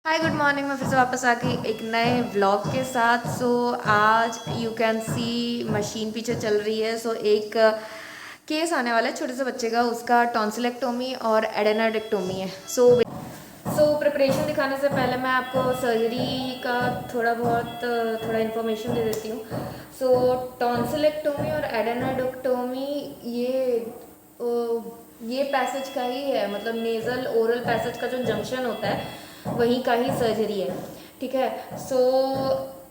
Hi good morning. मैं फिर से वापस आ गई एक नए व्लॉग के साथ। आज यू कैन सी मशीन पीछे चल रही है। एक केस आने वाला है छोटे से बच्चे का, उसका टॉन्सिलेक्टोमी और एडेनोइडेक्टोमी है। प्रिपरेशन दिखाने से पहले मैं आपको सर्जरी का थोड़ा इन्फॉर्मेशन दे देती हूँ। टॉन्सिलेक्टोमी और एडेनोइडेक्टोमी ये पैसेज का ही है, मतलब नेज़ल ओरल पैसेज का जो जंक्शन होता है वहीं का ही सर्जरी है। ठीक है।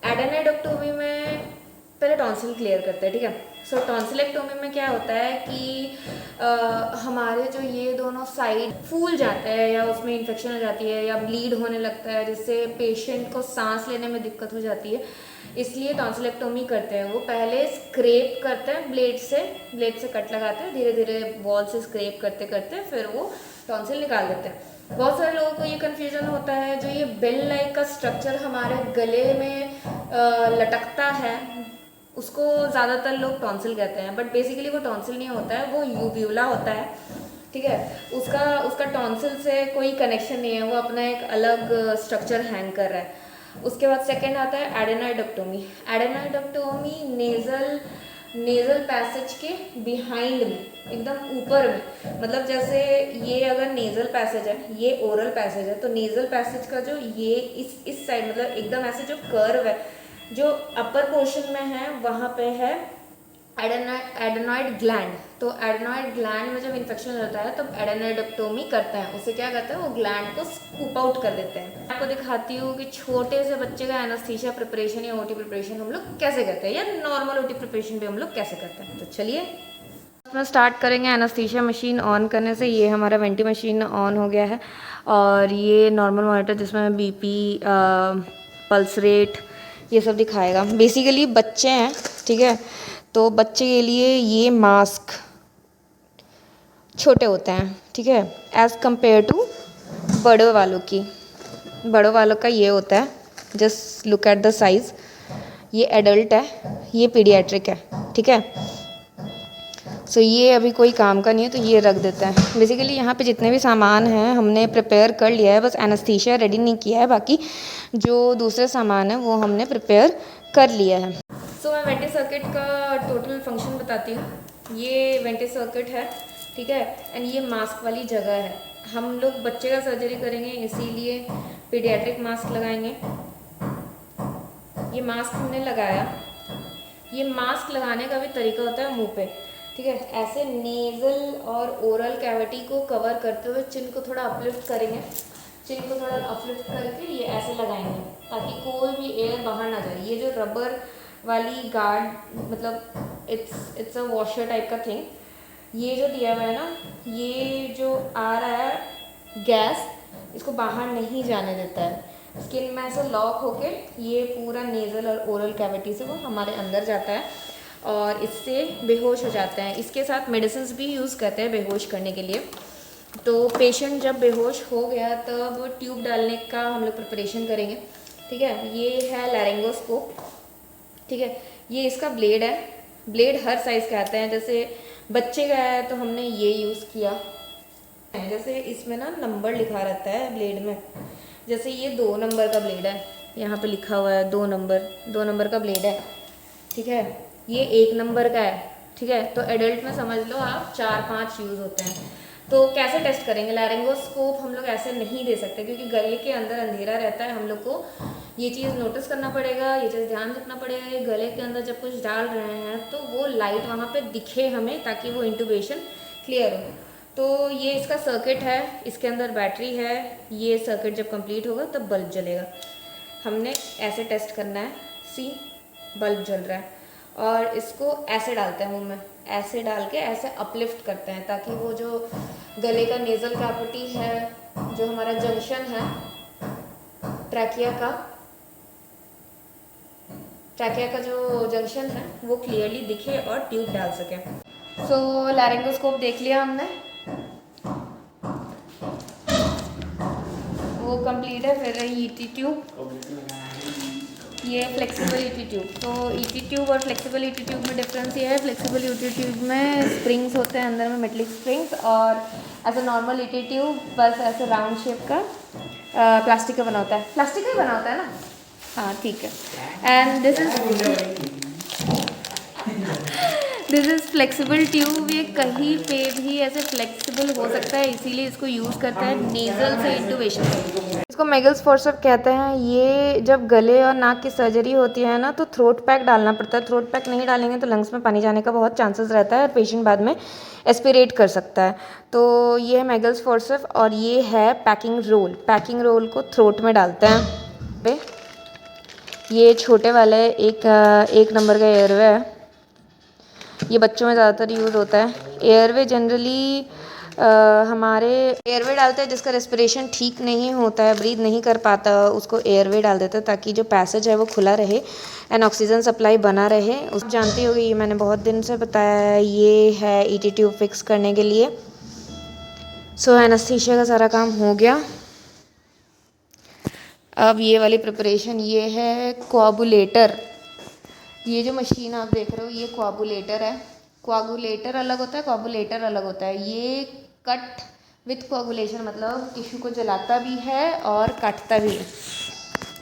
एडेनोइडेक्टोमी में पहले टॉन्सिल क्लियर करते हैं। ठीक है। टॉन्सिलेक्टोमी में क्या होता है कि हमारे जो ये दोनों साइड फूल जाते हैं या उसमें इन्फेक्शन हो जाती है या ब्लीड होने लगता है, जिससे पेशेंट को सांस लेने में दिक्कत हो जाती है, इसलिए टॉन्सिलेक्टोमी करते हैं। वो पहले स्क्रैप करते हैं ब्लेड से कट लगाते हैं, धीरे धीरे वॉल से स्क्रैप करते करते फिर वो टॉन्सिल निकाल देते हैं। बहुत सारे लोगों को ये कन्फ्यूजन होता है, जो ये बेल लाइक का स्ट्रक्चर हमारे गले में लटकता है उसको ज़्यादातर लोग टॉन्सिल कहते हैं, बट बेसिकली वो टॉन्सिल नहीं होता है, वो यूब्यूला होता है। ठीक है। उसका टॉन्सिल से कोई कनेक्शन नहीं है, वो अपना एक अलग स्ट्रक्चर हैंग कर रहा है। उसके बाद सेकेंड आता है एडेनोइडेक्टोमी। एडेनोइडेक्टोमी नेज़ल पैसेज के बिहाइंड में, एकदम ऊपर में, मतलब जैसे ये अगर नेज़ल पैसेज है, ये ओरल पैसेज है, तो नेज़ल पैसेज का जो ये इस साइड, मतलब एकदम ऐसे जो कर्व है जो अपर पोर्शन में है, वहाँ पे है एडेनोइड ग्लैंड। तो एडेनोइड ग्लैंड में जब इन्फेक्शन होता है तब एडेनोइडेक्टोमी करते हैं। उसे क्या करते हैं, वो ग्लैंड को स्कूप आउट कर देते हैं। आपको दिखाती हूँ कि छोटे से बच्चे का एनास्थीसिया प्रिपरेशन या ओटी प्रिपरेशन हम लोग कैसे करते हैं, या नॉर्मल ओटी प्रिपरेशन भी हम लोग कैसे करते हैं। तो चलिए में स्टार्ट करेंगे एनास्थीसिया मशीन ऑन करने से। ये हमारा वेंटी मशीन ऑन हो गया है और ये नॉर्मल मॉनिटर जिसमें बीपी, पल्स रेट, ये सब दिखाएगा। बेसिकली बच्चे हैं, ठीक है, तो बच्चे के लिए ये मास्क छोटे होते हैं, ठीक है, एज़ कम्पेयर टू बड़ों वालों का ये होता है। Just look at the size. ये एडल्ट है, ये पीडियाट्रिक है। ठीक है। ये अभी कोई काम का नहीं है, तो ये रख देता है। बेसिकली यहाँ पे जितने भी सामान हैं हमने प्रिपेयर कर लिया है, बस एनास्थीसिया रेडी नहीं किया है, बाकी जो दूसरे सामान है वो हमने प्रिपेयर कर लिया है। मैं वेंटी सर्किट का टोटल फंक्शन बताती हूँ। ये वेंटी सर्किट है, ठीक है, एंड ये मास्क वाली जगह है। हम लोग बच्चे का सर्जरी करेंगे, इसीलिए पीडियाट्रिक मास्क लगाएंगे। ये मास्क हमने लगाया। ये मास्क लगाने का भी तरीका होता है मुंह पे, ठीक है, ऐसे नेज़ल और ओरल कैविटी को कवर करते हुए चिन को थोड़ा अपलिफ्ट करेंगे। चिन को थोड़ा अपलिफ्ट करके ये ऐसे लगाएंगे ताकि कोई भी एयर बाहर ना जाए। ये जो रबर वाली गार्ड, मतलब इट्स अ वॉशर टाइप का थिंग, ये जो दिया हुआ है ना, ये जो आ रहा है गैस, इसको बाहर नहीं जाने देता है। स्किन में ऐसे लॉक होके ये पूरा नेज़ल और ओरल कैविटी से वो हमारे अंदर जाता है और इससे बेहोश हो जाते हैं। इसके साथ मेडिसिन भी यूज़ करते हैं बेहोश करने के लिए। तो पेशेंट जब बेहोश हो गया तब ट्यूब डालने का हम लोग प्रिपरेशन करेंगे। ठीक है। ये है लैरिंगोस्कोप, ठीक है, ये इसका ब्लेड है। ब्लेड हर साइज़ का आता है, जैसे बच्चे का है तो हमने ये यूज़ किया। जैसे इसमें ना नंबर लिखा रहता है ब्लेड में, जैसे ये 2 नंबर का ब्लेड है, यहाँ पे लिखा हुआ है 2 नंबर का ब्लेड है। ठीक है। ये 1 नंबर का है, ठीक है। तो एडल्ट में समझ लो आप 4-5 यूज़ होते हैं। तो कैसे टेस्ट करेंगे? लैरिंगोस्कोप हम लोग ऐसे नहीं दे सकते क्योंकि गले के अंदर अंधेरा रहता है। हम लोग को ये चीज़ नोटिस करना पड़ेगा, ये चीज़ ध्यान रखना पड़ेगा। गले के अंदर जब कुछ डाल रहे हैं तो वो लाइट वहाँ पे दिखे हमें, ताकि वो इंटूबेशन क्लियर हो। तो ये इसका सर्किट है, इसके अंदर बैटरी है। ये सर्किट जब कंप्लीट होगा तब बल्ब जलेगा। हमने ऐसे टेस्ट करना है। सी, बल्ब जल रहा है और इसको ऐसे डालते हैं मुंह में, ऐसे डाल के ऐसे अपलिफ्ट करते हैं ताकि वो जो गले का नेज़ल कैविटी है, जो हमारा जंक्शन है ट्रैकिया का जो जंक्शन है वो क्लियरली दिखे और ट्यूब डाल सके। लैरिंगोस्कोप देख लिया हमने, वो कंप्लीट है। फिर ईटी ट्यूब, ये फ्लेक्सिबल ईटी ट्यूब। तो ईटी ट्यूब और फ्लेक्सिबल ईटी ट्यूब में डिफरेंस ये है, फ्लेक्सिबल ईटी ट्यूब में स्प्रिंग्स होते हैं अंदर में, मेटलिक स्प्रिंग्स, और ऐसा नॉर्मल ईटी ट्यूब बस ऐसे राउंड शेप का प्लास्टिक का बना होता है, प्लास्टिक का ही बना होता है ना, हाँ ठीक है। And this is flexible tube, ये कहीं पे भी ऐसे फ्लेक्सिबल हो सकता है, इसीलिए इसको यूज़ करते हैं नेज़ल से इंटूबेशन। इसको मेगल्स फोर्सेप्स कहते हैं। ये जब गले और नाक की सर्जरी होती है ना तो थ्रोट पैक डालना पड़ता है। थ्रोट पैक नहीं डालेंगे तो लंग्स में पानी जाने का बहुत चांसेस रहता है और पेशेंट बाद में एस्पिरेट कर सकता है। तो ये है मेगल्स फोर्सेप्स और ये है पैकिंग रोल। पैकिंग रोल को थ्रोट में डालते हैं पे। ये छोटे वाले एक नंबर का एयरवे है, ये बच्चों में ज़्यादातर यूज़ होता है। एयरवे जनरली हमारे एयरवे डालते हैं जिसका रेस्पिरेशन ठीक नहीं होता है, ब्रीथ नहीं कर पाता, उसको एयरवे डाल देते हैं ताकि जो पैसेज है वो खुला रहे एंड ऑक्सीजन सप्लाई बना रहे। उस जानती होगी, ये मैंने बहुत दिन से बताया है, ये है ईटी ट्यूब फिक्स करने के लिए। सो एनेस्थीसिया का सारा काम हो गया। अब ये वाली प्रिपरेशन, ये है कोआगुलेटर। ये जो मशीन आप देख रहे हो ये कोआगुलेटर है। कोआगुलेटर अलग होता है, कोआगुलेटर अलग होता है। ये कट विथ कोआगुलेशन मतलब टिश्यू को जलाता भी है और काटता भी है।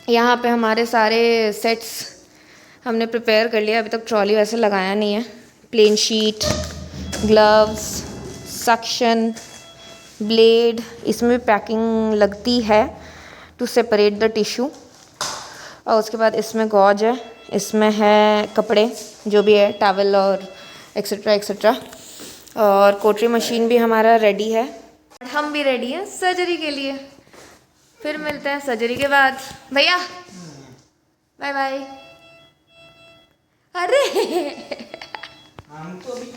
यहाँ पे हमारे सारे सेट्स हमने प्रिपेयर कर लिया, अभी तक ट्रॉली वैसे लगाया नहीं है। Plain sheet, gloves, suction, blade, इसमें भी पैकिंग लगती है टू सेपरेट द टिश्यू। और उसके बाद इसमें गॉज है, इसमें है कपड़े जो भी है, टॉवल और एक्सेट्रा एक्सेट्रा। और कोटरी मशीन भी हमारा रेडी है। हम भी रेडी हैं सर्जरी के लिए। फिर मिलते हैं सर्जरी के बाद। भैया बाय बाय। अरे हम तो अभी